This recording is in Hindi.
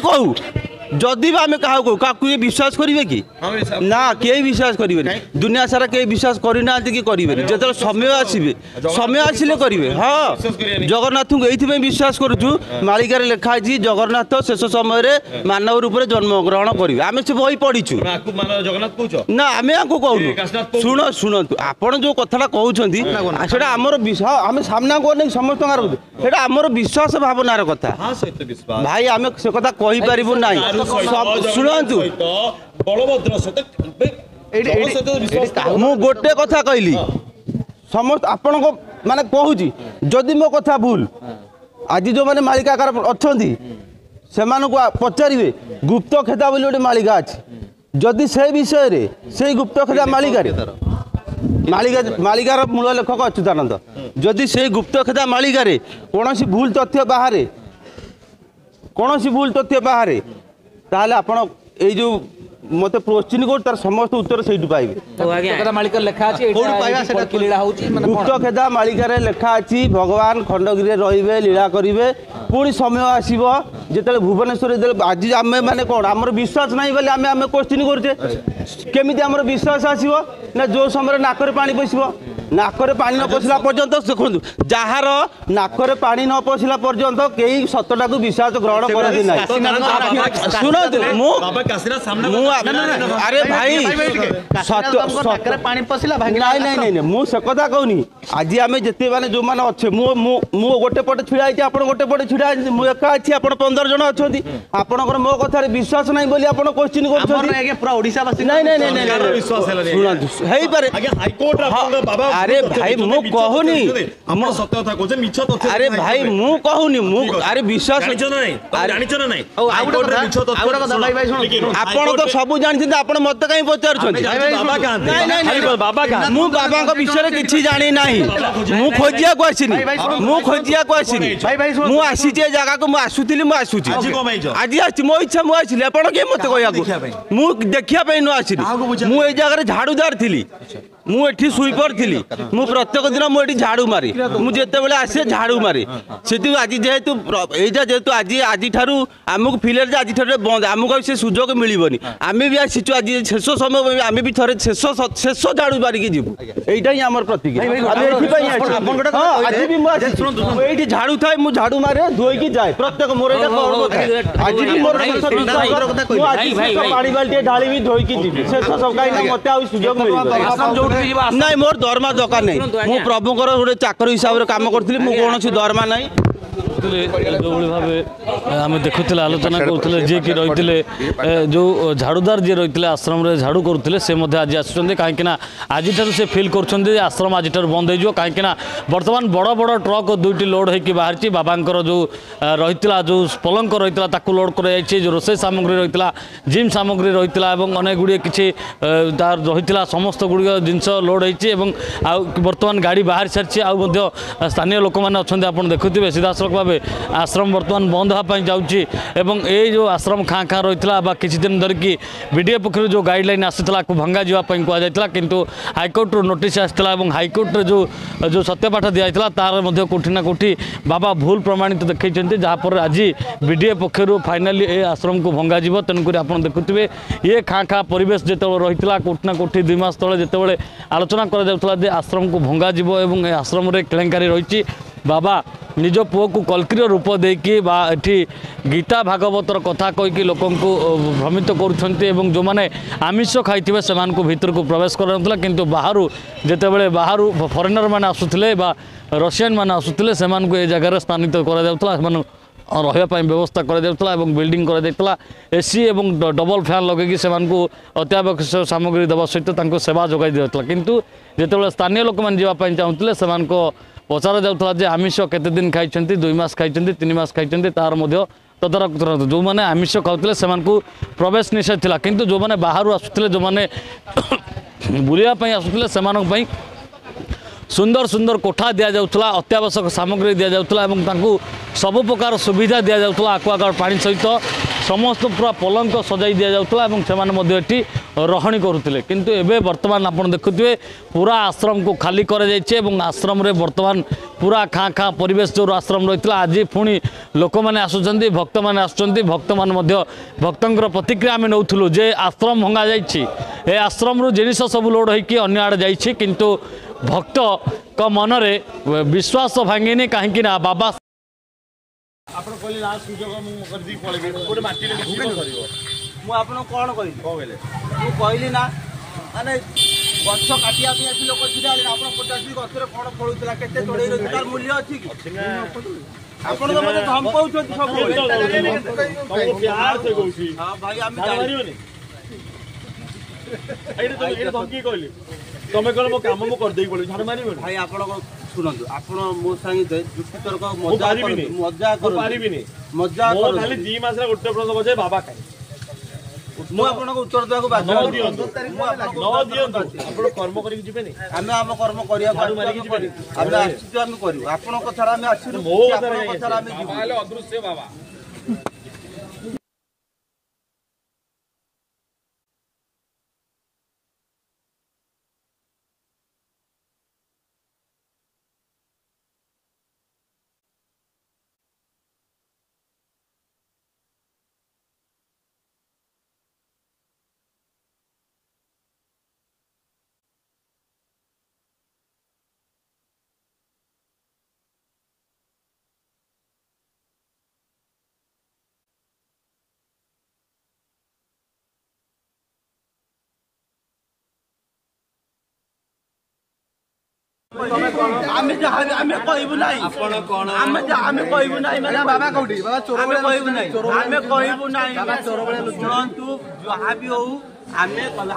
कहू जदि आम क्या कहू ये विश्वास करेंगे कि ना कई विश्वास करेंगे दुनिया सारा कई विश्वास करना कि करेंगे जो समय आसवे समय आसिले करेंगे हाँ जगन्नाथ को ये विश्वास करुचु मालिकार लिखाई जगन्नाथ शेष समय मानव रूप से जन्मग्रहण करेंगे आम से बही पढ़ीचु ना आम आपको कहूँ शुण शुणु आपड़ जो कथा कहते आमर आम सामना को नहीं समस्त आमर विश्वास भावनार कथा भाई आम से कथा कहीपर ना शुणु मु गोटे कथा कहली समस्त आपण को माने कहूँ जदि मो कथा भूल आज जो मैंने मालिकाकार अच्छा से पचारे गुप्त खेता बोली गोटे मालिका अच्छी जदि से विषय से गुप्त खेता मालिकार मूल लेखक अच्युतानंद जदि से गुप्त खेता मालिकार कौन भूल तथ्य बाहर कौन भूल तथ्य बाहर ताहले आपण ए जो मते क्वेश्चन को तार समस्त उत्तर सेठू पाइबे मालिक लेखा अछि गुप्त खेदा मालिकार लेखा अछि भगवान खंडगिरी रहिबे लीला करिवे पुणी समय आसीबो जेतले भुवनेश्वर आज आमे माने कोन हमर विश्वास नाही बोले आमे आमे क्वेश्चन करछे केमिति हमर विश्वास आसीबो ना जो समय नाकर पानी पसिबो नाकर पानी न पसिला पर्यंत देखु जार नाकर पानी न पसिला पर्यंत कई सतटा को विश्वास ग्रहण करती ना शुणु अरे भाई पानी पसिला नहीं मुझे कथा कहूनी आज आम जिते मैंने जो मैंने अच्छे मु गोटे पटे छिड़ा आप गोटे पटे छिड़ा मुझे एका अच्छी आप 15 जन अच्छा आपंकर मो कथार विश्वास नहीं बोली आप क्वेश्चन कर अरे भाई मु कहूनी अरे भाई मु कहूनी अरे विश्वास आपण तो सब जानते आपण मत कहीं पचार मु बाबा विषय किसी जानी ना मु खोजिया को आसनी मु खोजिया को आसनी मु आसी जगह को आसुली आज आज मो इच्छा मुझे आप मत कह मु देखा न आसली मुझे जगह झाड़ूदार थी मुझे स्वीपर थी मु प्रत्येक दिन मुझे झाड़ू मारे मुझे आसे झाड़ू मारे से आज जेहेतु यहाँ जेहेतु आज आज आमको फिल आज बंद आमको से सुजोग मिलनी आम भी आसीचु आज शेष समय आम भी थे शेष झाड़ू मारिकी जीवु यहीटा ही आम प्रतिक्रिया आज भी मुझे झाड़ू थाए मुझे झाड़ू मारे धोईकी जाए प्रत्येक मोर आज भी मोर पानी बाल्टी ढाली भी धोईकी जी शेष सब कहीं मत सुजोग मिल ना मोर दरमा दरकार नहीं मु प्रभुकर गोटे चाकर हिसाब से कम करी कौन दरमा नहीं जो भाव आम देखुले आलोचना करुले जी कि रही जो झाड़ूदार जी रही आश्रम झाड़ू करुले से आज आसुँच कहीं आज से फिल कर आश्रम आज बंद हो कहीं बर्तमान बड़ बड़ ट्रक दुईटी लोड होकर बाहरी बाबा जो रही जो पलंक रही लोड कर रोसे सामग्री रही जिम सामग्री रही अनेक गुड़े किसी रही समस्त गुड़ जिनस लोड होती बर्तमान गाड़ी बाहर सारी आउ स्थानीय लोक मैंने अच्छा आप देखुए सीधासख भाव आश्रम बर्तमान बंद होगापी जाऊँगी ये जो आश्रम खाँ खाँ रही किसी दिन धरिकी बीडीए पक्ष जो गाइडलाइन आसाला भंगा जावाई कहला किंतु हाइकोर्टर नोटिस आसाला हाइकोर्ट जो सत्यपाठ दिखाई तार कौटी ना कौटी बाबा भूल प्रमाणित देखते जहाँपर आज बीडीए पक्ष फाइनाली ये आश्रम को भंगा जीव तेणुक आप देखुए ये खाँ खाँ परिवेश जो रही कौटी ना कौटी 2 मास तले जिते आलोचना कर आश्रम को भंगा जीव और आश्रम केलेंकारी रही बाबा निज पुओ को कल्कीर रूप देकी गीता भागवतर कथा कहीकि लोक भ्रमित करुँच जो मैंने आमिष खाई से भितर को प्रवेश कर किंतु बाहर जिते बाहर फरेनर मैंने आसुले रशियन मैंने आसुले से जगह स्थानित कर रही व्यवस्था कर बिल्डिंग कर एसी एवं डबल फैन लगे से अत्यावश्यक सामग्री देवा सहित सेवा जोगाई दिया किंतु जिते स्थानीय लोक मैंने जावाई चाहूँगे से पचार जाऊला आमिष केते दिन खाई 2 मास खाई 3 मास खाई तार तदारक जो मैंने आमिष खाऊले से प्रवेश निषेध था किंतु जो मैंने बाहर आसुले जो मैंने बुलापी आसुले से सुंदर सुंदर कोठा दि जाऊला अत्यावश्यक सामग्री दि जाऊला सबु प्रकार सुविधा दि जाऊला आक्वागार्ड पानी सहित समस्त पूरा पलंक सजाई दि जाउतला एवं सेमाने मध्ये एठी रहणी करुथिले किंतु एबे वर्तमान आपण देखुथिबे पूरा आश्रम को खाली करे जाइछे एवं आश्रम रे वर्तमान पूरा खाँ खाँ परिवेश जो आश्रम रही आज पुणी लोक मैंने आसुचंदी भक्त मैंने आसुचंदी भक्त मान मध्य भक्तंकर प्रतिक्रिया आम नौथुलु जे आश्रम भंगा जाइछि ए आश्रम रु जिनिस सब लोड होइकि अन्य आड़े जाइछि किंतु भक्त क मनरे विश्वास भांगिनी कहीं ना बाबा आपण कहले लास्ट सुजोग मु कर दी पळेबे गोटे माटी रे लिखि करिवो मु आपण कोन कहि को बेले मु कहली ना माने गछ काटिया पे आसी लोक छिडा आपण 50 गछ रे कोन फळुतला केते तोडै रो तार मूल्य अछि कि आपण तो मते धमकाउ छथि सब तो प्यार से कहउछि हां भाई हम मारियोनी एडे धमकी कहली तमे कोन मो काम मु कर देई बोली झाड़ मारिबो भाई आपण को सुनंतु आपण मो संगे जुक्ति तर्क मजा कर पारिबिनी मजा कर खाली 2 मास रे गोटे प्रश्न बजे बाबा खाई मु आपण को उत्तर देबा को बाध्य न दियंतु आपण कर्म करि जिबेनी हमें हम कर्म करिया झाड़ू मारि जिबेनी हम आछि हम करियो आपण को छाड़ा हम आछि मो छाड़ा हम जिबो आले अदृश्य बाबा आमे कहबू नाही आपण कोन आमे कहबू नाही माने बाबा कोठी बाबा चोर आमे कहबू नाही आमे कहबू नाही बाबा चोर बळे सुनंतु जहा भी हो आमे कला